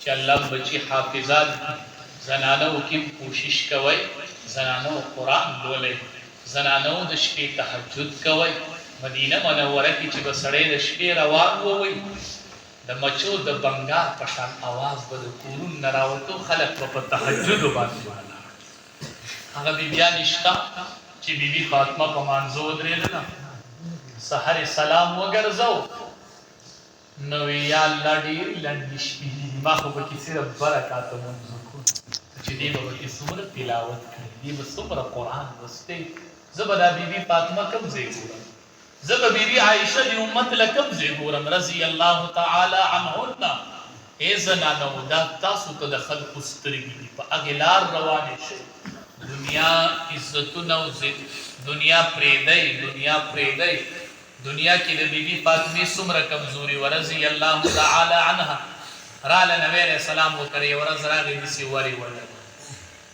چې الله بچي حافظات زنانو کې کوشش کوي زنانو قرآن لولي زنانو د شپې تهجد کوي مدینه منوره کې چې بسړې د شپې روان ووي د مچو د بنگار په شان आवाज به د کورون نه راوتو خلک په تهجد باندې هغه بیبیان شته چې بیبي فاطمه په مانځو درېدله سحر سلام وګرځو نو یا الله ډېر لنډې شپې دي ما خو پکې صرف برکاته مونځ وکړو چې دی به پکې څومره تلاوت کړي دی به څومره قرآن لوستی زه به دا بیبي فاطمه کوم ځای ګورم زه به بیبي عایشه د امت له کوم ځای ګورم رضی الله تعالی عنهن ای زنانو دا تاسو ته د خلقو سترګې دي په هغې لار روانې شئ دنیا عزتونه او دنیا پرېږدئ دنیا کې د بیبي فاطمې څومره کمزوري ورضی الله تعالی عنها راله نبی علیه السلام وکړه یوه ورځ راغی داسې ورې وړه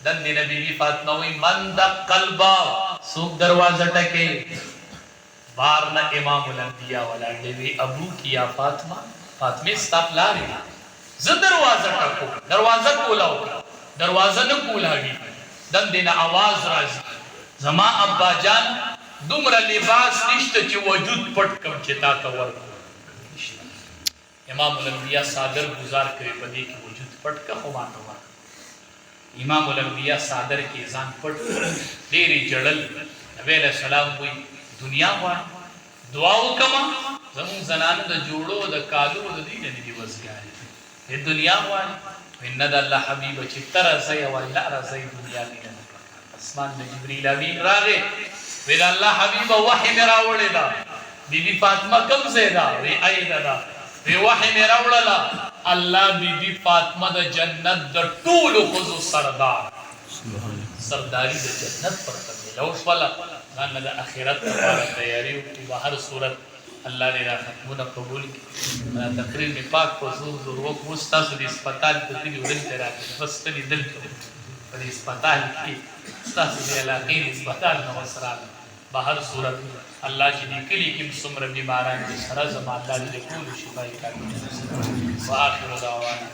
دندې نه بیبي فاطمه وایي من دق الباب څوک دروازه ټکوي بار نه امام الانبیا ولاړ دی وی ابو کی یا فاطمه ستا پلار یم زه دروازه ټکوم دروازه کولاو دروازه نه کولاوي دندې نه آواز راځي زما ابا جان دومره لباس نشته چې وجود پټ کړم چې تا ته ورکړم امام الانبیا صادر گزار کړي په دې کې وجود پټ کا خو ماته ورکړه امام الانبیا صادر کې ځان پټ ډېرې جړل نبی علیه السلام وایي دنیا غواړم دعا وکړم زموږ زنانو د جوړو د کالو د دې نه دي وزګارې دنیا غواړي نه د الله حبیبه چې ته راځئ او الله راځئ دنیا کې نه اسمان د جبریل امین راغی وی د الله حبیبه وحی مې راوړې ده بیبي فاطمه کوم ځای ده وی ایده ده وی وحی مې راوړله الله بیبي فاطمه د جنت د ټولو ښځو سرداري د جنت ورته میلاو شوله ځان د آخرت لپاره تیاري وکړي په هر صورت الله دې را ختمونه قبول کړي تقریر مې پاک په زور وکړو اوس تاسو د هسپتال ته تللي ودلته راغلي بس تللي دلته په دې هسپتال کې ستاسو د علاقې د هسپتال نه اوس راغلم په هر صورت الله چې دې کلي کې څومره بیماران دي سره زما الله دې ټولو شفایي کړي واخر دعوانا